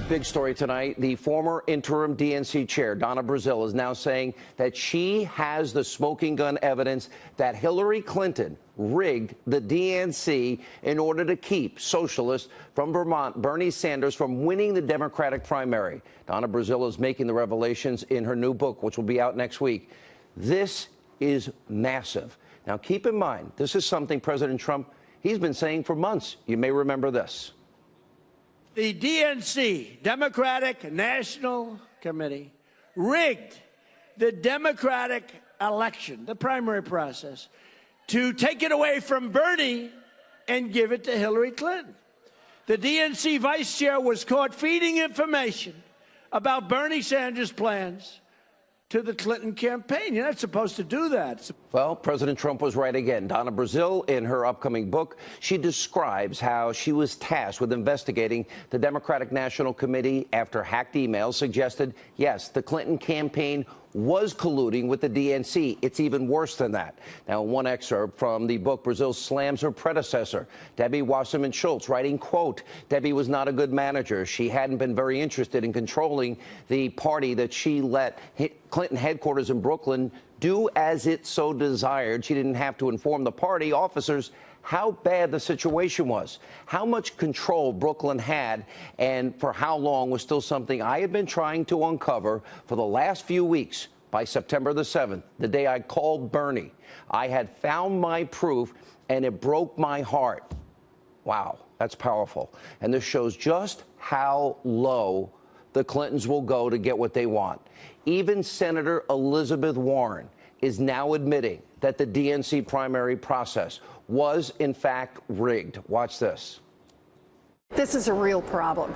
Big story tonight. The former interim DNC chair, Donna Brazile, is now saying that she has the smoking gun evidence that Hillary Clinton rigged the DNC in order to keep socialists from Vermont, Bernie Sanders, from winning the Democratic primary. Donna Brazile is making the revelations in her new book, which will be out next week. This is massive. Now, keep in mind, this is something President Trump, he's been saying for months. You may remember this. The DNC, Democratic National Committee, rigged the Democratic election, the primary process, to take it away from Bernie and give it to Hillary Clinton. The DNC vice chair was caught feeding information about Bernie Sanders' plans to the Clinton campaign. You're not supposed to do that. Well, President Trump was right again. Donna Brazile, in her upcoming book, she describes how she was tasked with investigating the Democratic National Committee after hacked emails suggested, yes, the Clinton campaign was colluding with the DNC. It's even worse than that. Now, one excerpt from the book, Brazile slams her predecessor, Debbie Wasserman Schultz, writing, quote, Debbie was not a good manager. She hadn't been very interested in controlling the party that she let Clinton headquarters in Brooklyn do as it so desired. She didn't have to inform the party officers how bad the situation was. How much control Brooklyn had and for how long was still something I had been trying to uncover for the last few weeks. By September the 7th, the day I called Bernie, I had found my proof and it broke my heart. Wow, that's powerful. And this shows just how low the Clintons will go to get what they want. Even Senator Elizabeth Warren is now admitting that the DNC primary process was, in fact, rigged. Watch this. This is a real problem.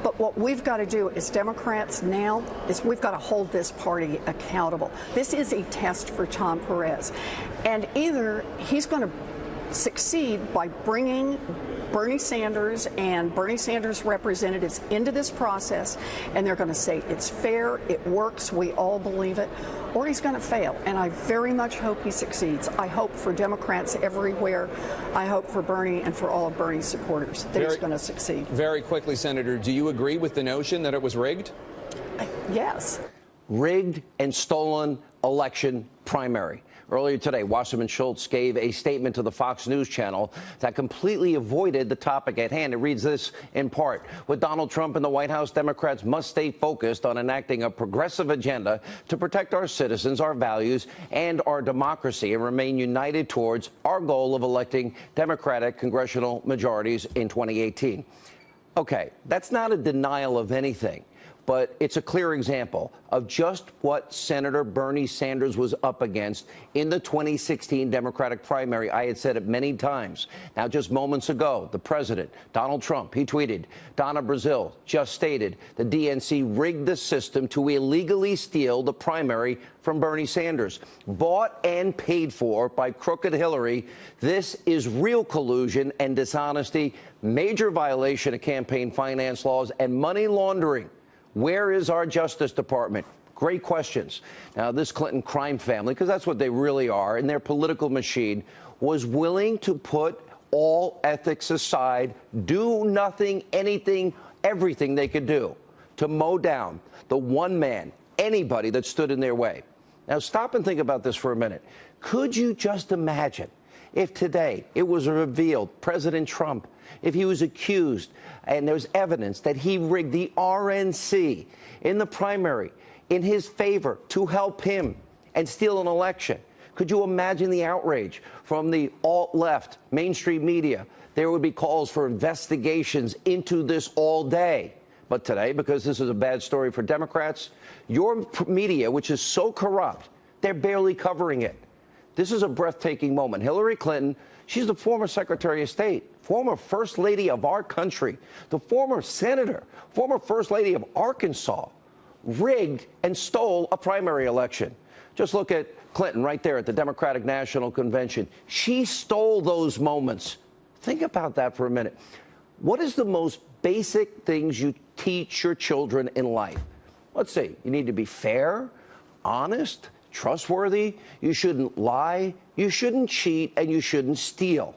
But what we've got to do as Democrats now is we've got to hold this party accountable. This is a test for Tom Perez. And either he's going to succeed by bringing Bernie Sanders and Bernie Sanders representatives into this process, and they're going to say it's fair, it works, we all believe it, or he's going to fail. And I very much hope he succeeds. I hope for Democrats everywhere. I hope for Bernie and for all of Bernie's supporters that he's going to succeed. Very quickly, Senator, do you agree with the notion that it was rigged? Yes. Rigged and stolen election primary. Earlier today, Wasserman Schultz gave a statement to the Fox News channel that completely avoided the topic at hand. It reads this in part: with Donald Trump in the White House, Democrats must stay focused on enacting a progressive agenda to protect our citizens, our values, and our democracy, and remain united towards our goal of electing Democratic congressional majorities in 2018. Okay, that's not a denial of anything, but it's a clear example of just what Senator Bernie Sanders was up against in the 2016 Democratic primary. I had said it many times. Now, just moments ago, the president, Donald Trump, he tweeted, Donna Brazile just stated the DNC rigged the system to illegally steal the primary from Bernie Sanders. Bought and paid for by crooked Hillary. This is real collusion and dishonesty, major violation of campaign finance laws and money laundering. Where is our Justice Department? Great questions. Now, this Clinton crime family, because that's what they really are, and their political machine, was willing to put all ethics aside, do nothing, anything, everything they could do to mow down the one man, anybody that stood in their way. Now, stop and think about this for a minute. Could you just imagine if today it was revealed President Trump, if he was accused and there's evidence that he rigged the RNC in the primary in his favor to help him and steal an election? Could you imagine the outrage from the alt-left, mainstream media? There would be calls for investigations into this all day. But today, because this is a bad story for Democrats, your media, which is so corrupt, they're barely covering it. This is a breathtaking moment. Hillary Clinton, she's the former Secretary of State, former First Lady of our country, the former senator, former First Lady of Arkansas, rigged and stole a primary election. Just look at Clinton right there at the Democratic National Convention. She stole those moments. Think about that for a minute. What is the most basic things you teach your children in life? Let's see. You need to be fair, honest, trustworthy. You shouldn't lie. You shouldn't cheat, and you shouldn't steal.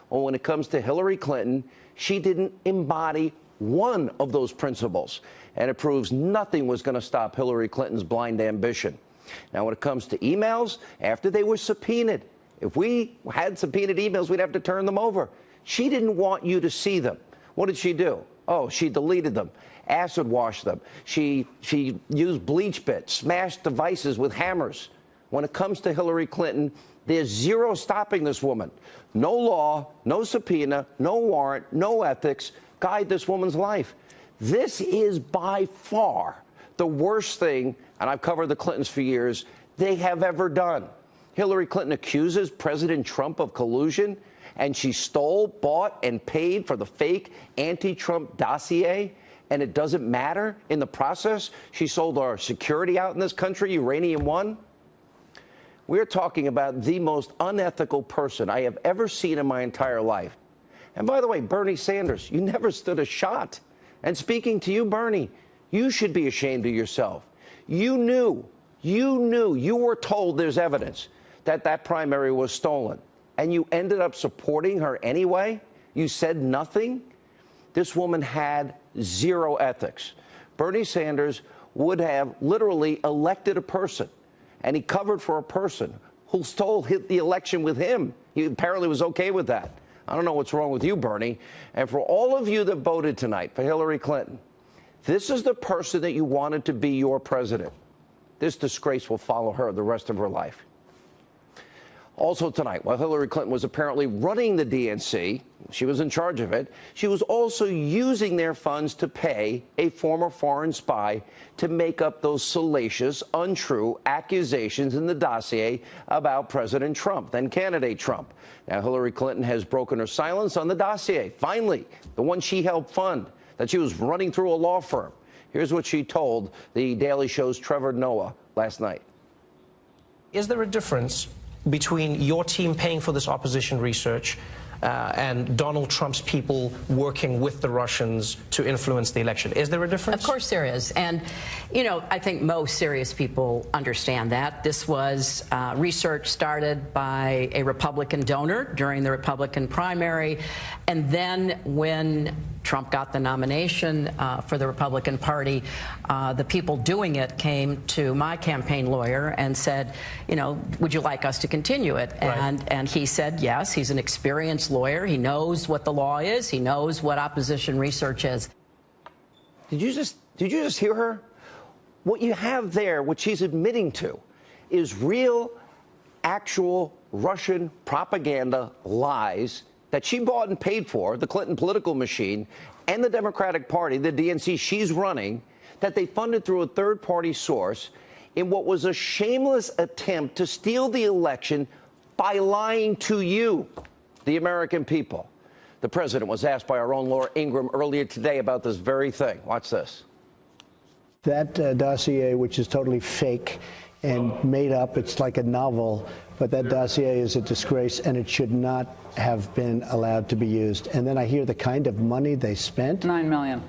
Well, when it comes to Hillary Clinton, she didn't embody one of those principles, and it proves nothing was going to stop Hillary Clinton's blind ambition. Now, when it comes to emails, after they were subpoenaed, if we had subpoenaed emails, we'd have to turn them over. She didn't want you to see them. What did she do? Oh, she deleted them, acid washed them. She used bleach bits, smashed devices with hammers. When it comes to Hillary Clinton, there's zero stopping this woman. No law, no subpoena, no warrant, no ethics guide this woman's life. This is by far the worst thing, and I've covered the Clintons for years, they have ever done. Hillary Clinton accuses President Trump of collusion, and she stole, bought, and paid for the fake anti-Trump dossier, and it doesn't matter in the process. She sold our security out in this country, Uranium One. We're talking about the most unethical person I have ever seen in my entire life. And by the way, Bernie Sanders, you never stood a shot. And speaking to you, Bernie, you should be ashamed of yourself. You were told there's evidence that that primary was stolen, and you ended up supporting her anyway? You said nothing? This woman had zero ethics. Bernie Sanders would have literally elected a person, and he covered for a person who stole the election with him. He apparently was okay with that. I don't know what's wrong with you, Bernie. And for all of you that voted tonight for Hillary Clinton, this is the person that you wanted to be your president. This disgrace will follow her the rest of her life. Also tonight, while Hillary Clinton was apparently running the DNC, she was in charge of it, she was also using their funds to pay a former foreign spy to make up those salacious, untrue accusations in the dossier about President Trump, then candidate Trump. Now, Hillary Clinton has broken her silence on the dossier, finally, the one she helped fund, that she was running through a law firm. Here's what she told the Daily Show's Trevor Noah last night. Is there a difference between your team paying for this opposition research and Donald Trump's people working with the Russians to influence the election? Is there a difference? Of course there is. And, you know, I think most serious people understand that. This was research started by a Republican donor during the Republican primary. And then when Trump got the nomination for the Republican Party, the people doing it came to my campaign lawyer and said, you know, would you like us to continue it? Right. And he said yes. He's an experienced lawyer. He knows what the law is. He knows what opposition research is. Did you just hear her? What you have there, what she's admitting to, is real, actual Russian propaganda lies that she bought and paid for, the Clinton political machine, and the Democratic Party, the DNC she's running, that they funded through a third-party source in what was a shameless attempt to steal the election by lying to you, the American people. The president was asked by our own Laura Ingraham earlier today about this very thing. Watch this. That dossier, which is totally fake and made up, it's like a novel, but that dossier is a disgrace, and it should not have been allowed to be used. And then I hear the kind of money they spent. $9 million.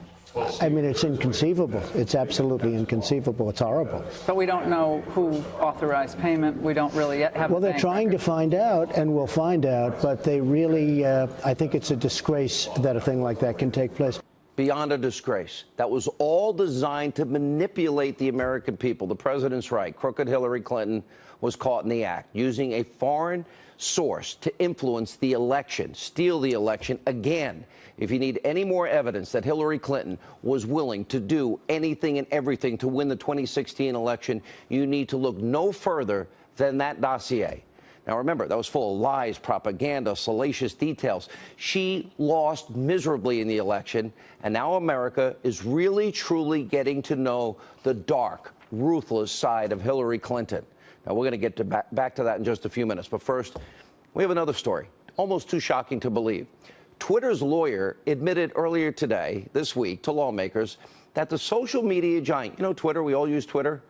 I mean, it's inconceivable. It's absolutely inconceivable. It's horrible. But we don't know who authorized payment. We don't really yet have. Well, they're trying to find out, and we'll find out. But they really, I think it's a disgrace that a thing like that can take place. Beyond a disgrace. That was all designed to manipulate the American people. The president's right. Crooked Hillary Clinton was caught in the act, using a foreign source to influence the election, steal the election again. If you need any more evidence that Hillary Clinton was willing to do anything and everything to win the 2016 election, you need to look no further than that dossier. Now, remember, that was full of lies, propaganda, salacious details. She lost miserably in the election, and now America is really, truly getting to know the dark, ruthless side of Hillary Clinton. Now, we're going to get back to that in just a few minutes. But first, we have another story, almost too shocking to believe. Twitter's lawyer admitted earlier today, this week, to lawmakers that the social media giant, you know Twitter, we all use Twitter,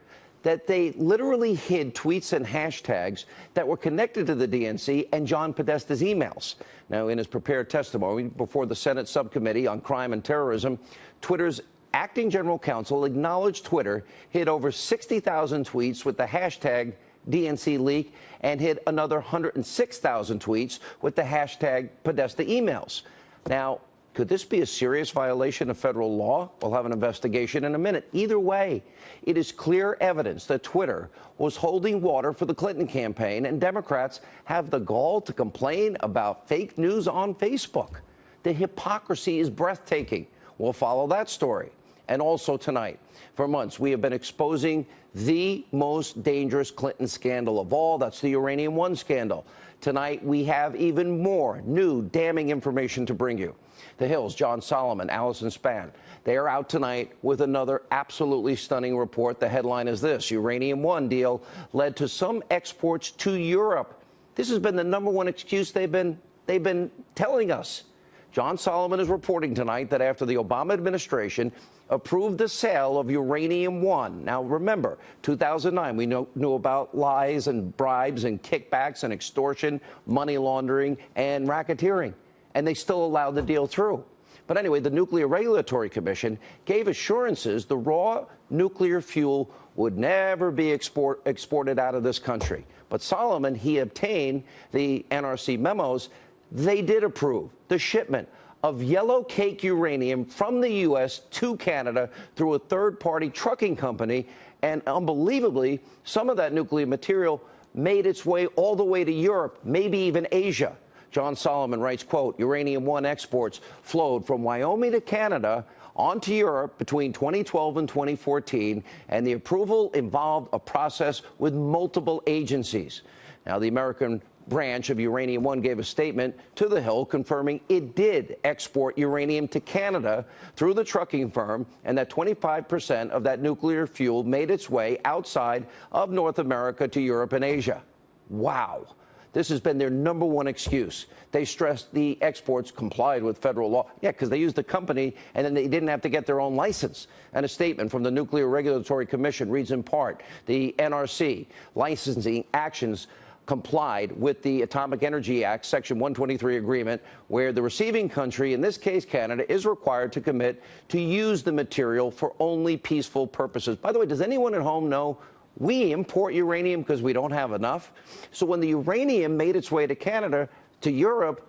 that they literally hid tweets and hashtags that were connected to the DNC and John Podesta's emails. Now, in his prepared testimony before the Senate Subcommittee on Crime and Terrorism, Twitter's acting general counsel acknowledged Twitter hid over 60,000 tweets with the hashtag DNC leak and hid another 106,000 tweets with the hashtag Podesta emails. Now, Could this be a serious violation of federal law? We'll have an investigation in a minute. Either way, it is clear evidence that Twitter was holding water for the Clinton campaign, and Democrats have the gall to complain about fake news on Facebook. The hypocrisy is breathtaking. We'll follow that story. And also tonight, for months, we have been exposing the most dangerous Clinton scandal of all. That's the Uranium One scandal. Tonight, we have even more new damning information to bring you. The Hill's John Solomon, Allison Spann, they are out tonight with another absolutely stunning report. The headline is this: Uranium One deal led to some exports to Europe. This has been the #1 excuse they've been telling us. John Solomon is reporting tonight that after the Obama administration approved the sale of Uranium One. Now, remember, 2009, we knew about lies and bribes and kickbacks and extortion, money laundering, and racketeering, and they still allowed the deal through. But anyway, the Nuclear Regulatory Commission gave assurances the raw nuclear fuel would never be exported out of this country. But Solomon, he obtained the NRC memos. They did approve the shipment of yellow cake uranium from the U.S. to Canada through a third-party trucking company. And unbelievably, some of that nuclear material made its way all the way to Europe, maybe even Asia. John Solomon writes, quote, Uranium One exports flowed from Wyoming to Canada onto Europe between 2012 and 2014, and the approval involved a process with multiple agencies. Now, the American branch of Uranium One gave a statement to The Hill confirming it did export uranium to Canada through the trucking firm, and that 25% of that nuclear fuel made its way outside of North America to Europe and Asia. Wow. This has been their #1 excuse. They stressed the exports complied with federal law. Yeah, because they used the company and then they didn't have to get their own license. And a statement from the Nuclear Regulatory Commission reads in part, the NRC licensing actions complied with the Atomic Energy Act, Section 123 agreement, where the receiving country, in this case Canada, is required to commit to use the material for only peaceful purposes. By the way, does anyone at home know we import uranium because we don't have enough? So when the uranium made its way to Canada, to Europe,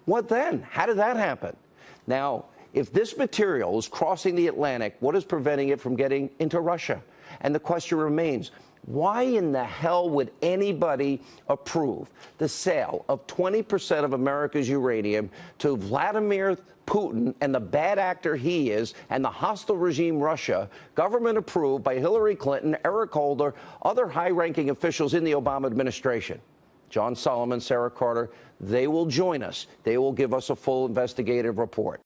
what then? How did that happen? Now, if this material is crossing the Atlantic, what is preventing it from getting into Russia? And the question remains, why in the hell would anybody approve the sale of 20% of America's uranium to Vladimir Putin and the bad actor he is and the hostile regime Russia, government approved by Hillary Clinton, Eric Holder, other high-ranking officials in the Obama administration? John Solomon, Sarah Carter, they will join us. They will give us a full investigative report.